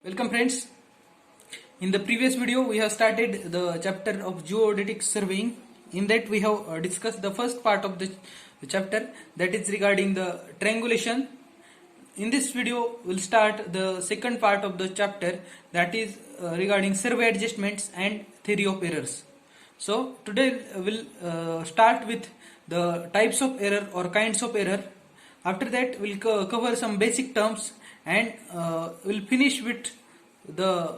Welcome friends. In the previous video we have started the chapter of geodetic surveying. In that we have discussed the first part of the chapter, that is regarding the triangulation. In this video we'll start the second part of the chapter, that is regarding survey adjustments and theory of errors. So today we'll start with the types of error or kinds of error. After that we'll cover some basic terms and we'll finish with the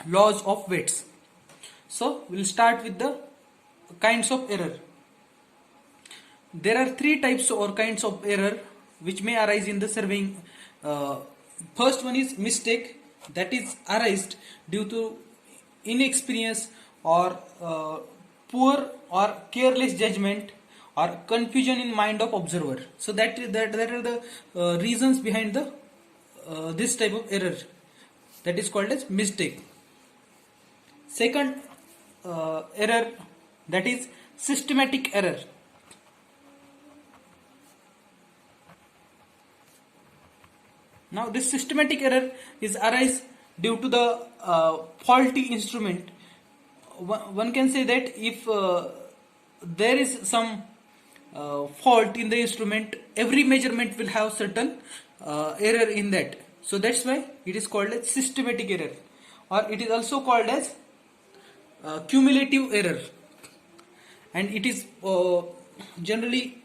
laws of weights. So we'll start with the kinds of error. There are three types or kinds of error which may arise in the surveying. First one is mistake, that is arised due to inexperience or poor or careless judgment or confusion in mind of observer. So that are the reasons behind the this type of error, that is called as mistake. Second error, that is systematic error. Now this systematic error is arise due to the faulty instrument. One can say that if there is some fault in the instrument, every measurement will have certain error in that. So that's why it is called as systematic error, or it is also called as cumulative error, and it is generally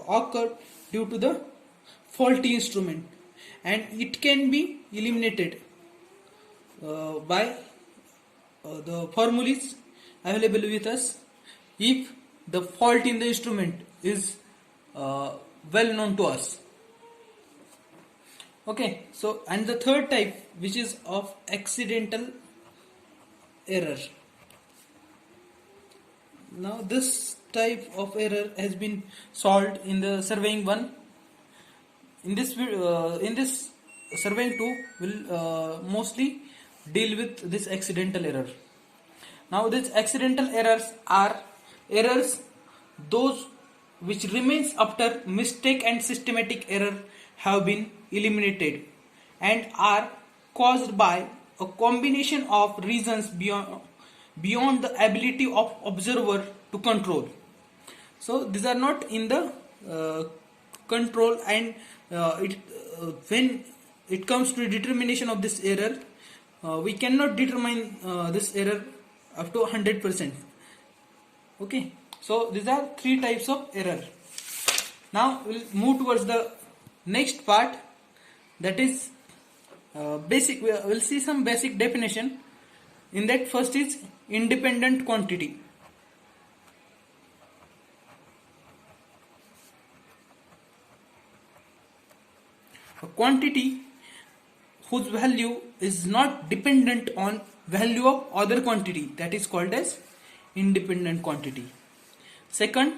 occur due to the faulty instrument, and it can be eliminated by the formulas available with us if the fault in the instrument is well known to us. Okay, so and the third type, which is of accidental error. Now this type of error has been solved in the surveying 1. In this surveying 2 will mostly deal with this accidental error. Now these accidental errors are errors those which remains after mistake and systematic error have been eliminated and are caused by a combination of reasons beyond the ability of observer to control. So these are not in the control, and when it comes to determination of this error, we cannot determine this error up to 100%. Okay, so these are three types of error. Now we'll move towards the next part, that is basic. We'll see some basic definition. In that, first is independent quantity. A quantity whose value is not dependent on value of other quantity, that is called as independent quantity. Second,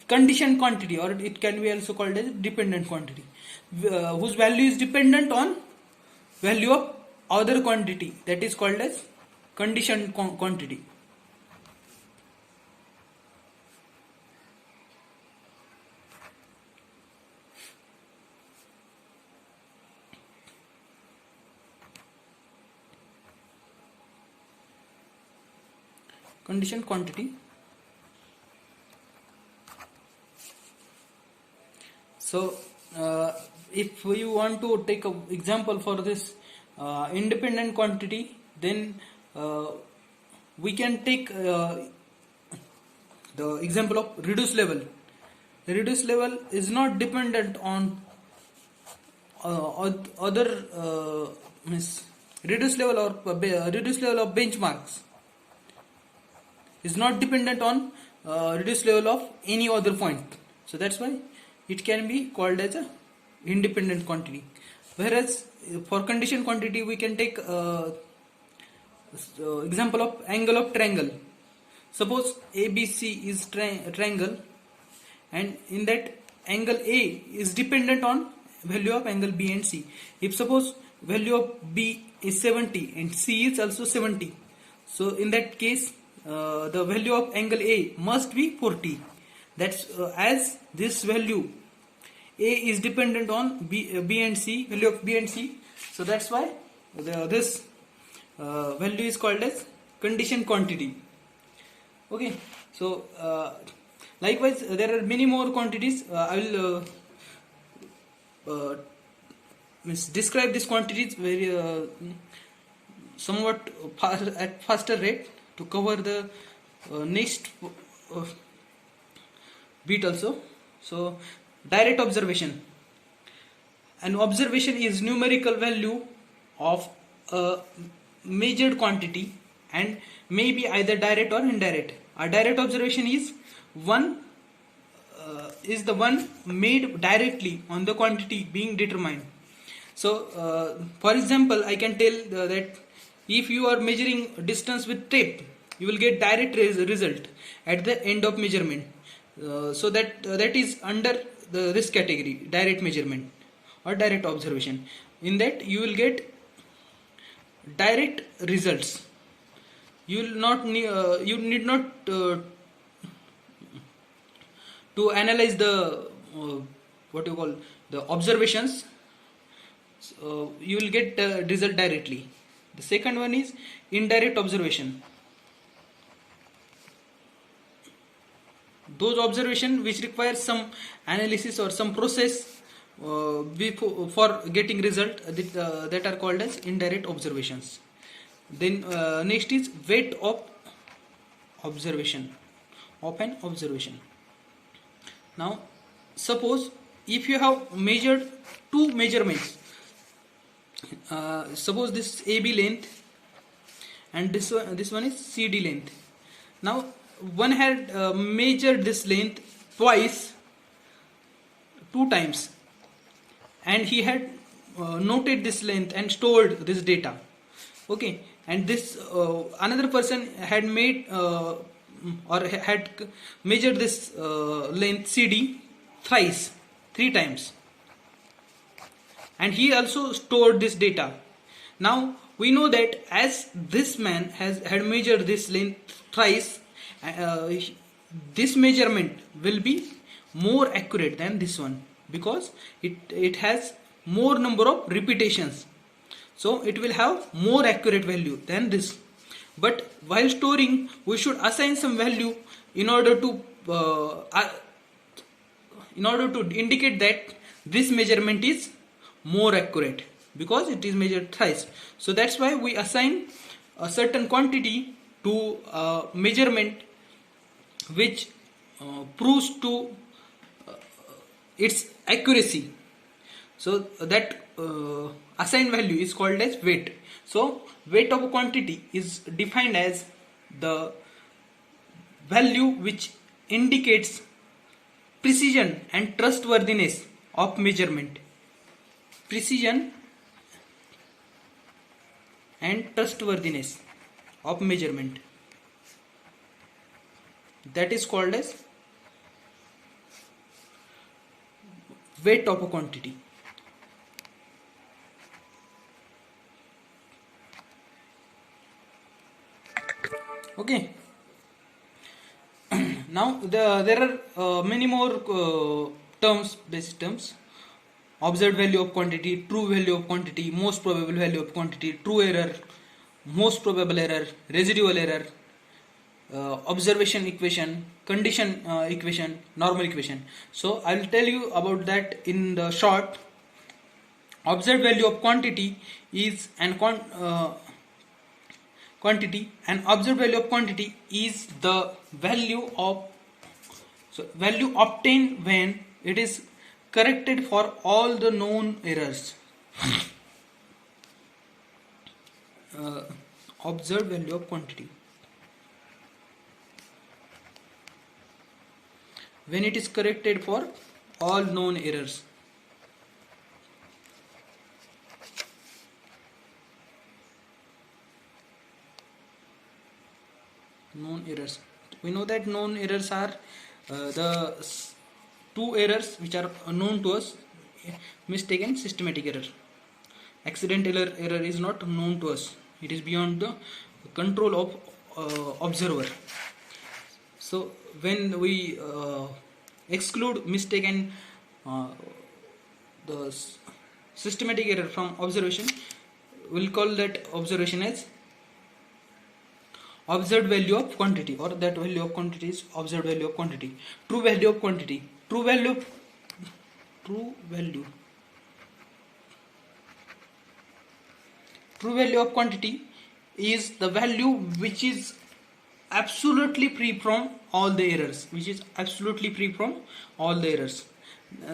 condition quantity, or it can be also called as dependent quantity, whose value is dependent on value of other quantity, that is called as condition quantity. Condition quantity. So if you want to take an example for this independent quantity, then we can take the example of reduced level. The reduced level is not dependent on other reduced level or reduced level of benchmarks is not dependent on reduced level of any other point. So that's why it can be called as a independent quantity. Whereas for condition quantity, we can take example of angle of triangle. Suppose ABC is triangle, and in that angle A is dependent on value of angle B and C. If suppose value of B is 70 and C is also 70, so in that case the value of angle A must be 40. That's as this value A is dependent on B and C, value of B and C. So that's why this value is called as condition quantity. Okay, so likewise there are many more quantities. I will describe these quantities very somewhat at faster rate to cover the next bit also. So direct observation. An observation is numerical value of a measured quantity and may be either direct or indirect. A direct observation is the one made directly on the quantity being determined. So for example, I can tell that if you are measuring distance with tape, you will get direct result at the end of measurement. So that is under this category, direct measurement or direct observation. In that you will get direct results. You will not you need not to analyze the what you call the observations. You will get result directly. The second one is indirect observation. Those observations which require some analysis or some process for getting result that are called as indirect observations. Then next is weight of observation, of an observation. Now suppose if you have measured two measurements, suppose this AB length and this one is CD length. Now one had measured this length two times, and he had noted this length and stored this data. Okay, and this another person had made or had measured this length CD three times, and he also stored this data. Now we know that as this man had measured this length thrice, this measurement will be more accurate than this one because it has more number of repetitions, so it will have more accurate value than this. But while storing, we should assign some value in order to indicate that this measurement is more accurate because it is measured thrice. So that's why we assign a certain quantity to measurement which proves to its accuracy. So that assigned value is called as weight. So weight of a quantity is defined as the value which indicates precision and trustworthiness of measurement. Precision and trustworthiness of measurement, that is called as weight of a quantity. Okay. Now there are many more terms, basic terms. Observed value of quantity, true value of quantity, most probable value of quantity, true error, most probable error, residual error, observation equation, condition equation, normal equation. So I will tell you about that in the short. Observed value of quantity is quantity, and observed value of quantity is the value obtained when it is corrected for all the known errors. Observed value of quantity, when it is corrected for all known errors. Known errors. We know that known errors are the two errors which are known to us: mistake and systematic error. Accidental error is not known to us, it is beyond the control of observer. So when we exclude mistake and the systematic error from observation, we'll call that observation as observed value of quantity, or that value of quantity is observed value of quantity. True value of quantity, true value of quantity is the value which is absolutely free from all the errors,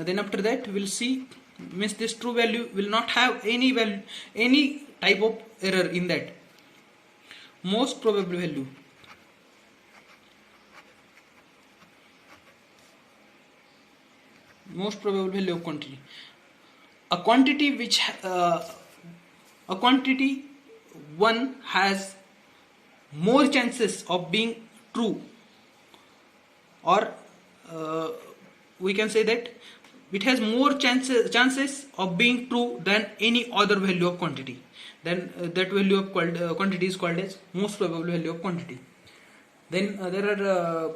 then after that we'll see, means this true value will not have any value, any type of error in that. Most probable value, of quantity, a quantity one has more chances of being true, or we can say that it has more chances of being true than any other value of quantity. Then that value of quantity is called as most probable value of quantity. Then there are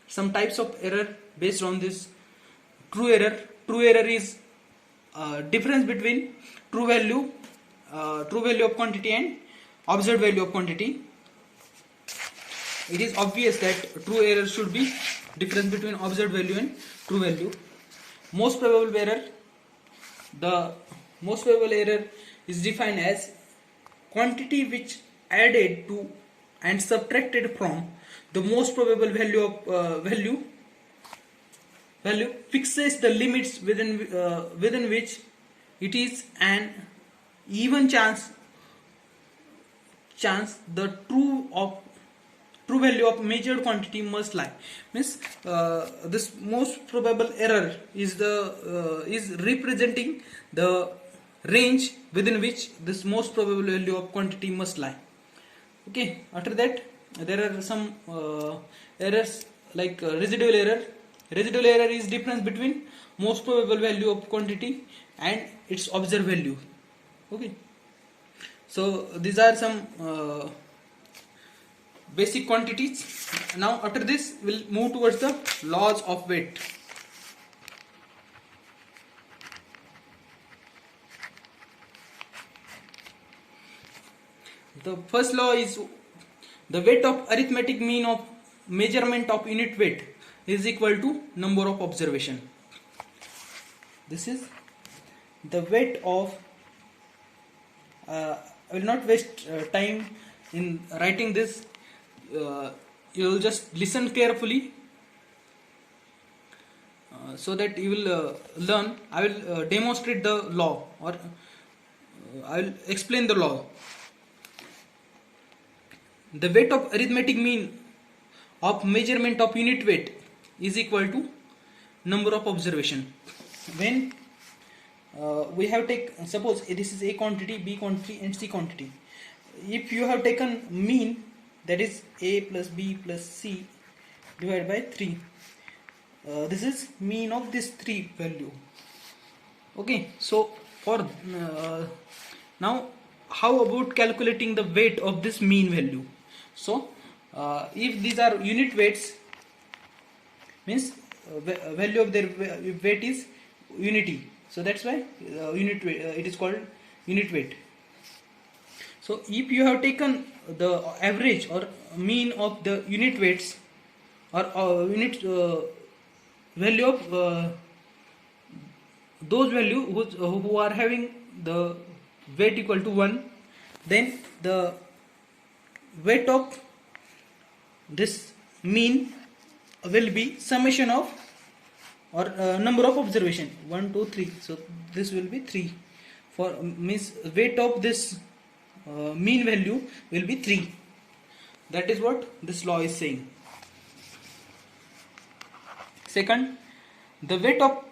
some types of error based on this. True error is difference between true value of quantity and observed value of quantity. It is obvious that true error should be difference between observed value and true value. Most probable error, the most probable error is defined as quantity which added to and subtracted from the most probable value of value fixes the limits within which it is an even chance the true value of measured quantity must lie. Means this most probable error is representing the range within which this most probable value of quantity must lie. Okay, after that there are some errors like residual error. Residual error is difference between most probable value of quantity and its observed value. Okay, so these are some basic quantities. Now after this we'll move towards the laws of weight. The first law is the weight of arithmetic mean of measurement of unit weight is equal to number of observation. This is the weight of I will not waste time in writing this. You will just listen carefully so that you will learn. I will demonstrate the law, or I will explain the law. The weight of arithmetic mean of measurement of unit weight is equal to number of observation. When we have taken, suppose this is A quantity, B quantity and C quantity. If you have taken mean, that is A plus B plus C divided by 3, this is mean of this 3 value. Okay, so for now how about calculating the weight of this mean value? So if these are unit weights, means value of their weight is unity, so that's why unit weight, it is called unit weight. So if you have taken the average or mean of the unit weights, or unit value of those value who are having the weight equal to 1, then the weight of this mean will be summation of, or number of observation, 1 2 3, so this will be 3, for means weight of this mean value will be 3. That is what this law is saying. Second, the weight of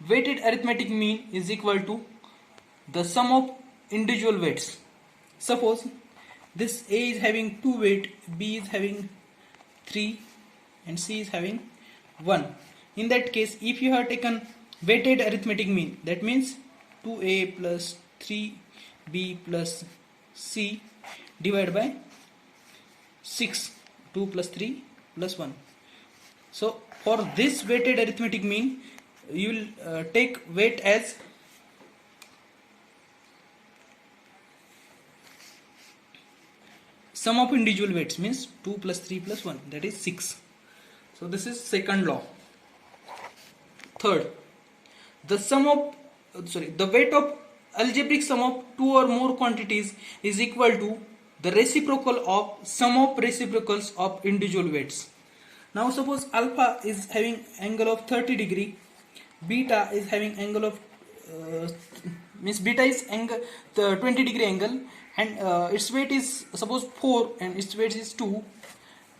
weighted arithmetic mean is equal to the sum of individual weights. Suppose this A is having 2 weight, B is having 3 and C is having 1. In that case, if you have taken weighted arithmetic mean, that means 2A plus 3B plus C divided by 6, 2 plus 3 plus 1. So for this weighted arithmetic mean, you will take weight as sum of individual weights, means 2 plus 3 plus 1, that is 6. So this is second law. Third, the weight of algebraic sum of two or more quantities is equal to the reciprocal of sum of reciprocals of individual weights. Now suppose alpha is having angle of 30 degree, beta is having angle of means beta is angle the 20 degree angle, and its weight is suppose 4 and its weight is 2.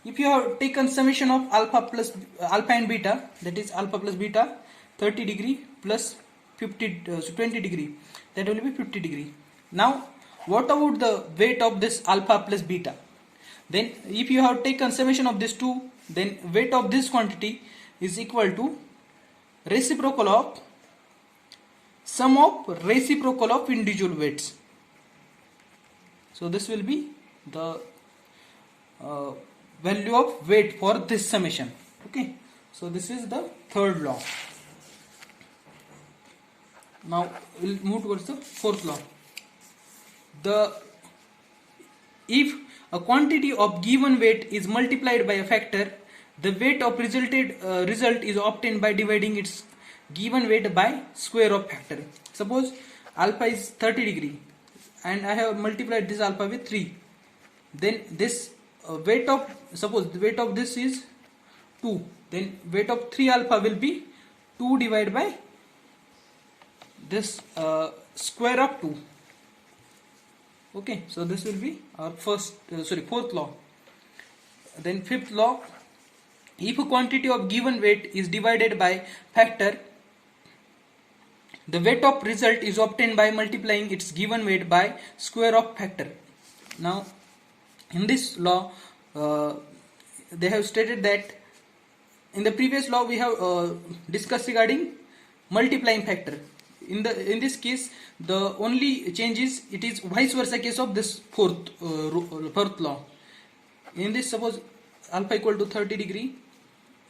If you have taken summation of alpha and beta, that is alpha plus beta, 30 degree plus 20 degree, that will be 50 degree. Now what about the weight of this alpha plus beta? Then if you have taken summation of these two, then weight of this quantity is equal to reciprocal of sum of reciprocal of individual weights. So this will be the value of weight for this summation. Okay, so this is the third law. Now we'll move towards the fourth law. If a quantity of given weight is multiplied by a factor, the weight of result is obtained by dividing its given weight by square of factor. Suppose alpha is 30 degree and I have multiplied this alpha with 3. Then this weight of, suppose the weight of this is 2. Then weight of 3 alpha will be 2 divided by this square of 2. Okay, so this will be our fourth law. Then fifth law, if a quantity of given weight is divided by factor, the weight of result is obtained by multiplying its given weight by square of factor. Now in this law they have stated that in the previous law we have discussed regarding multiplying factor. In this case the only change is it is vice versa case of this fourth law. In this, suppose alpha equal to 30 degree,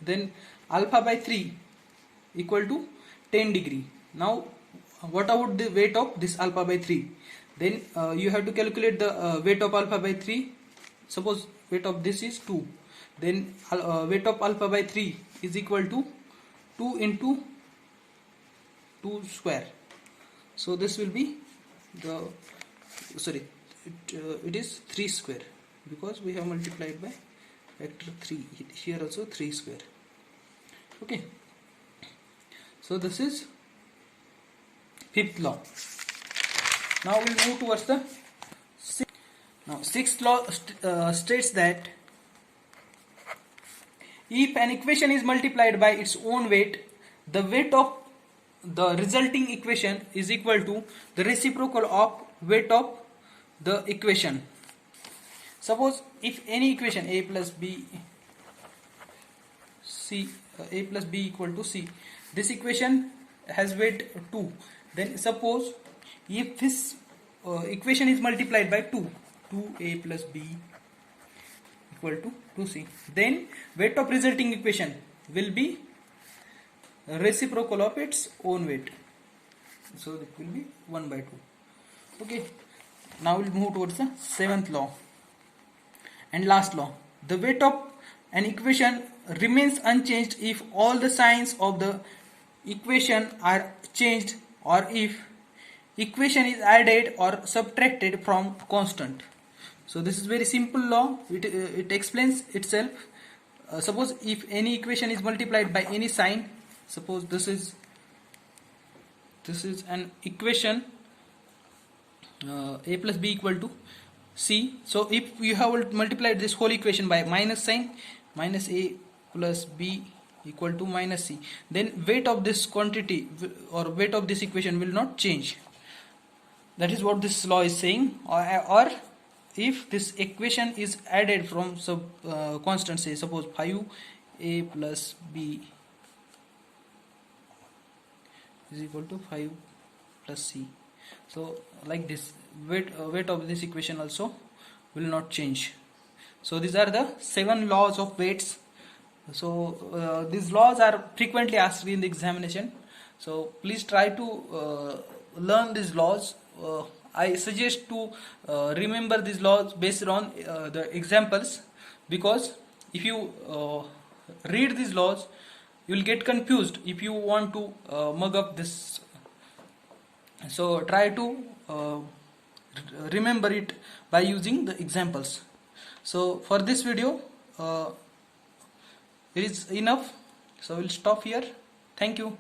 then alpha by 3 equal to 10 degree. Now what about the weight of this alpha by 3? Then you have to calculate the weight of alpha by 3. Suppose weight of this is 2, then weight of alpha by 3 is equal to 2 into 2 square. So this will be the it is 3 square, because we have multiplied by factor 3. Here also 3 square. Okay, so this is fifth law. Now we'll move towards the sixth law. States that if an equation is multiplied by its own weight, the weight of the resulting equation is equal to the reciprocal of weight of the equation. Suppose if any equation a plus b equal to c, this equation has weight 2. Then suppose if this equation is multiplied by 2a plus b equal to 2c, then weight of resulting equation will be reciprocal of its own weight. So it will be 1 by 2. Okay, now we'll move towards the seventh law and last law. The weight of an equation remains unchanged if all the signs of the equation are changed, or if equation is added or subtracted from constant. So this is very simple law. It explains itself. Suppose if any equation is multiplied by any sign, suppose this is an equation a plus b equal to c. So if you have multiplied this whole equation by minus sign, minus a plus b equal to minus c, then weight of this quantity or weight of this equation will not change. That is what this law is saying. Or if this equation is added from constant, say suppose 5a plus b is equal to 5 plus c. So like this, weight of this equation also will not change. So these are the 7 laws of weights. So these laws are frequently asked in the examination. So please try to learn these laws. I suggest to remember these laws based on the examples, because if you read these laws, you will get confused if you want to mug up this. So try to remember it by using the examples. So for this video, it is enough. So we'll stop here. Thank you.